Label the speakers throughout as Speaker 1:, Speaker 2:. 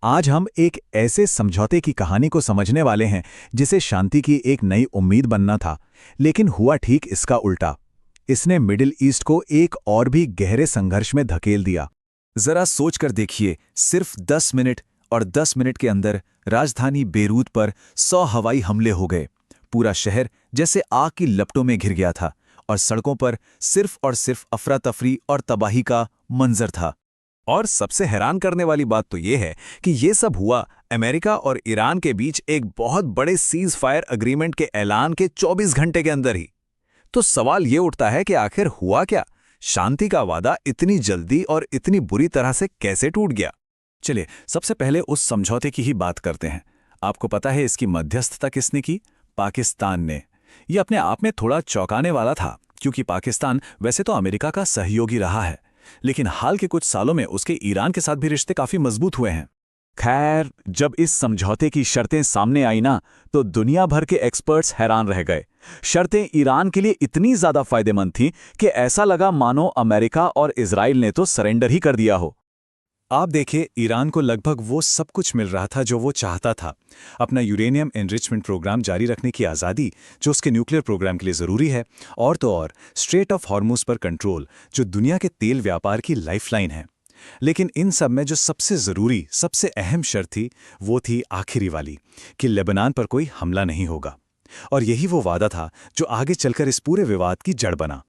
Speaker 1: आज हम एक ऐसे समझौते की कहानी को समझने वाले हैं जिसे शांति की एक नई उम्मीद बनना था, लेकिन हुआ ठीक इसका उल्टा। इसने मिडिल ईस्ट को एक और भी गहरे संघर्ष में धकेल दिया।
Speaker 2: जरा सोचकर देखिए, सिर्फ 10 मिनट और 10 मिनट के अंदर राजधानी बेरूत पर 100 हवाई हमले हो गए। पूरा शहर जैसे आग की लपटों में घिर गया था और सड़कों पर सिर्फ और सिर्फ अफरा तफरी और तबाही का मंजर था।
Speaker 3: और सबसे हैरान करने वाली बात तो ये है कि ये सब हुआ अमेरिका और ईरान के बीच एक बहुत बड़े सीज फायर अग्रीमेंट के ऐलान के 24 घंटे के अंदर ही। तो सवाल ये उठता है कि आखिर हुआ क्या? शांति का वादा इतनी जल्दी और इतनी बुरी तरह से कैसे टूट गया? चलिए सबसे पहले उस समझौते की ही बात करते हैं। आपको पता है इसकी मध्यस्थता किसने की? पाकिस्तान ने। यह अपने आप में थोड़ा चौंकाने वाला था, क्योंकि पाकिस्तान वैसे तो अमेरिका का सहयोगी रहा है, लेकिन हाल के कुछ सालों में उसके ईरान के साथ भी रिश्ते काफी मजबूत हुए हैं।
Speaker 1: खैर, जब इस समझौते की शर्तें सामने आई ना, तो दुनिया भर के एक्सपर्ट्स हैरान रह गए। शर्तें ईरान के लिए इतनी ज्यादा फायदेमंद थीं कि ऐसा लगा मानो अमेरिका और इजराइल ने तो सरेंडर ही कर दिया हो।
Speaker 2: आप देखिए, ईरान को लगभग वो सब कुछ मिल रहा था जो वो चाहता था। अपना यूरेनियम एनरिचमेंट प्रोग्राम जारी रखने की आज़ादी, जो उसके न्यूक्लियर प्रोग्राम के लिए ज़रूरी है, और तो और स्ट्रेट ऑफ हॉर्मुज़ पर कंट्रोल, जो दुनिया के तेल व्यापार की लाइफलाइन है। लेकिन इन सब में जो सबसे ज़रूरी, सबसे अहम शर्त थी, वो थी आखिरी वाली, कि लेबनान पर कोई हमला नहीं होगा। और यही वो वादा था जो आगे चलकर इस पूरे विवाद की जड़ बना।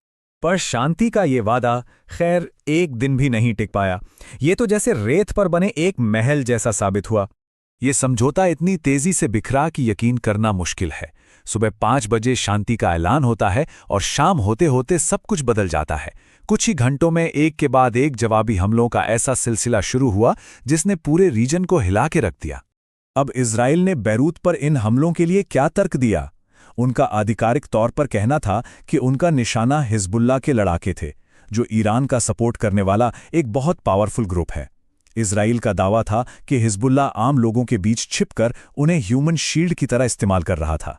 Speaker 4: पर शांति का ये वादा खैर एक दिन भी नहीं टिक पाया। ये तो जैसे रेत पर बने एक महल जैसा साबित हुआ।
Speaker 1: ये समझौता इतनी तेजी से बिखरा कि यकीन करना मुश्किल है। सुबह 5 बजे शांति का ऐलान होता है और शाम होते होते सब कुछ बदल जाता है। कुछ ही घंटों में एक के बाद एक जवाबी हमलों का ऐसा सिलसिला शुरू हुआ जिसने पूरे रीजन को हिला के रख दिया। अब इजराइल ने बैरूत पर इन हमलों के लिए क्या तर्क दिया? उनका आधिकारिक तौर पर कहना था कि उनका निशाना हिजबुल्लाह के लड़ाके थे, जो ईरान का सपोर्ट करने वाला एक बहुत पावरफुल ग्रुप है। इजराइल का दावा था कि हिजबुल्लाह आम लोगों के बीच छिपकर उन्हें ह्यूमन शील्ड की तरह इस्तेमाल कर रहा था।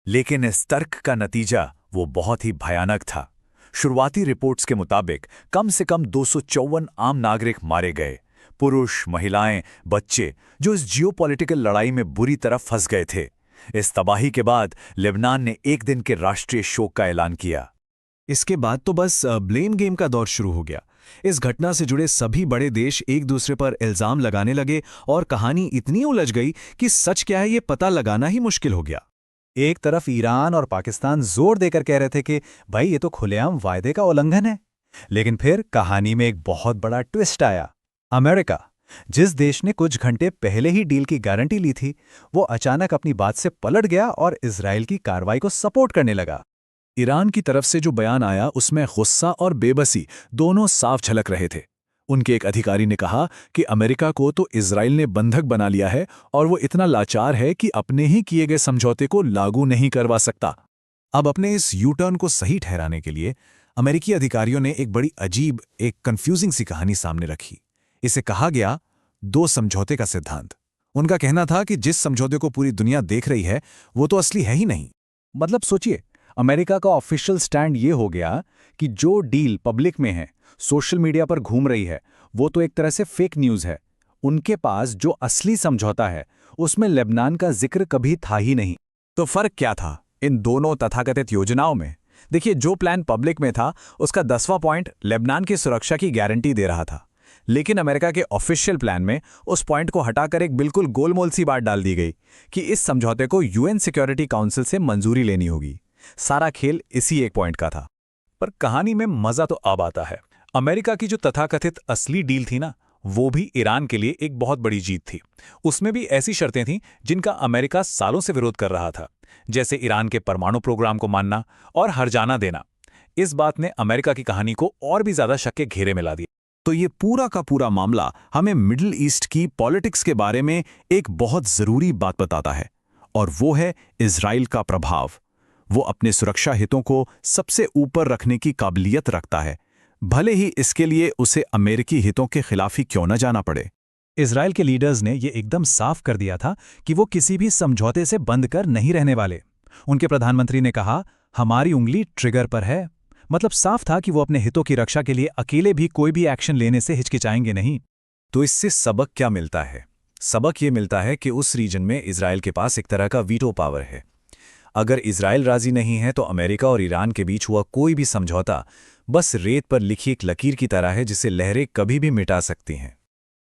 Speaker 2: लेकिन इस तर्क का नतीजा वो बहुत ही भयानक था। शुरुआती रिपोर्ट्स के मुताबिक कम से कम 254 आम नागरिक मारे गए, पुरुष, महिलाएं, बच्चे, जो इस जियोपॉलिटिकल लड़ाई में बुरी तरह फंस गए थे। इस तबाही के बाद लेबनान ने एक दिन के राष्ट्रीय शोक का ऐलान किया।
Speaker 3: इसके बाद तो बस ब्लेम गेम का दौर शुरू हो गया। इस घटना से जुड़े सभी बड़े देश एक दूसरे पर इल्जाम लगाने लगे और कहानी इतनी उलझ गई कि सच क्या है ये पता लगाना ही मुश्किल हो गया।
Speaker 4: एक तरफ ईरान और पाकिस्तान जोर देकर कह रहे थे कि भाई ये तो खुलेआम वायदे का उल्लंघन है, लेकिन फिर कहानी में एक बहुत बड़ा ट्विस्ट आया। अमेरिका, जिस देश ने कुछ घंटे पहले ही डील की गारंटी ली थी, वो अचानक अपनी बात से पलट गया और इजराइल की कार्रवाई को सपोर्ट करने लगा।
Speaker 1: ईरान की तरफ से जो बयान आया उसमें गुस्सा और बेबसी दोनों साफ झलक रहे थे। उनके एक अधिकारी ने कहा कि अमेरिका को तो इजराइल ने बंधक बना लिया है और वो इतना लाचार है कि अपने ही किए गए समझौते को लागू नहीं करवा सकता। अब अपने इस यू टर्न को सही ठहराने के लिए अमेरिकी अधिकारियों ने एक बड़ी अजीब, एक कंफ्यूजिंग सी कहानी सामने रखी। इसे कहा गया 2 समझौते का सिद्धांत। उनका कहना था कि जिस समझौते को पूरी दुनिया देख रही है वो तो असली है ही नहीं।
Speaker 4: मतलब सोचिए, अमेरिका का ऑफिशियल स्टैंड ये हो गया कि जो डील पब्लिक में है, सोशल मीडिया पर घूम रही है, वो तो एक तरह से फेक न्यूज़ है। उनके पास जो असली समझौता है उसमें लेबनान का जिक्र कभी था ही नहीं।
Speaker 3: तो फर्क क्या था इन दोनों तथाकथित योजनाओं में? देखिए, जो प्लान पब्लिक में था उसका 10वां पॉइंट लेबनान की सुरक्षा की गारंटी दे रहा था, लेकिन अमेरिका के ऑफिशियल प्लान में उस पॉइंट को हटाकर एक बिल्कुल गोलमोल सी बात डाल दी गई कि इस समझौते को यूएन सिक्योरिटी काउंसिल से मंजूरी लेनी होगी। सारा खेल इसी एक पॉइंट का था।
Speaker 2: पर कहानी में मजा तो अब आता है। अमेरिका की जो तथाकथित असली डील थी ना, वो भी ईरान के लिए एक बहुत बड़ी जीत थी। उसमें भी ऐसी शर्तें थीं जिनका अमेरिका सालों से विरोध कर रहा था, जैसे ईरान के परमाणु प्रोग्राम को मानना और हर्जाना देना। इस बात ने अमेरिका की कहानी को और भी ज्यादा शक के घेरे में ला दिया।
Speaker 1: तो ये पूरा का पूरा मामला हमें मिडिल ईस्ट की पॉलिटिक्स के बारे में एक बहुत जरूरी बात बताता है, और वो है इजराइल का प्रभाव। वो अपने सुरक्षा हितों को सबसे ऊपर रखने की काबिलियत रखता है, भले ही इसके लिए उसे अमेरिकी हितों के खिलाफ ही क्यों न जाना पड़े।
Speaker 4: इजराइल के लीडर्स ने ये एकदम साफ कर दिया था कि वो किसी भी समझौते से बंद कर नहीं रहने वाले। उनके प्रधानमंत्री ने कहा, हमारी उंगली ट्रिगर पर है। मतलब साफ था कि वो अपने हितों की रक्षा के लिए अकेले भी कोई भी एक्शन लेने से हिचकिचाएंगे नहीं।
Speaker 2: तो इससे सबक क्या मिलता है?
Speaker 1: सबक ये मिलता है कि उस रीजन में इजराइल के पास एक तरह का वीटो पावर है। अगर इजराइल राजी नहीं है तो अमेरिका और ईरान के बीच हुआ कोई भी समझौता बस रेत पर लिखी एक लकीर की तरह है जिसे लहरें कभी भी मिटा सकती हैं।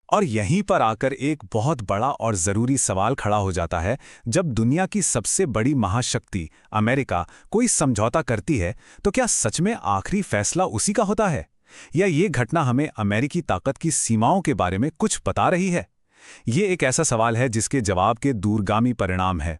Speaker 2: और यहीं पर आकर एक बहुत बड़ा और ज़रूरी सवाल खड़ा हो जाता है। जब दुनिया की सबसे बड़ी महाशक्ति अमेरिका कोई समझौता करती है तो क्या सच में आखिरी फैसला उसी का होता है, या ये घटना हमें अमेरिकी ताकत की सीमाओं के बारे में कुछ बता रही है? ये एक ऐसा सवाल है जिसके जवाब के दूरगामी परिणाम है।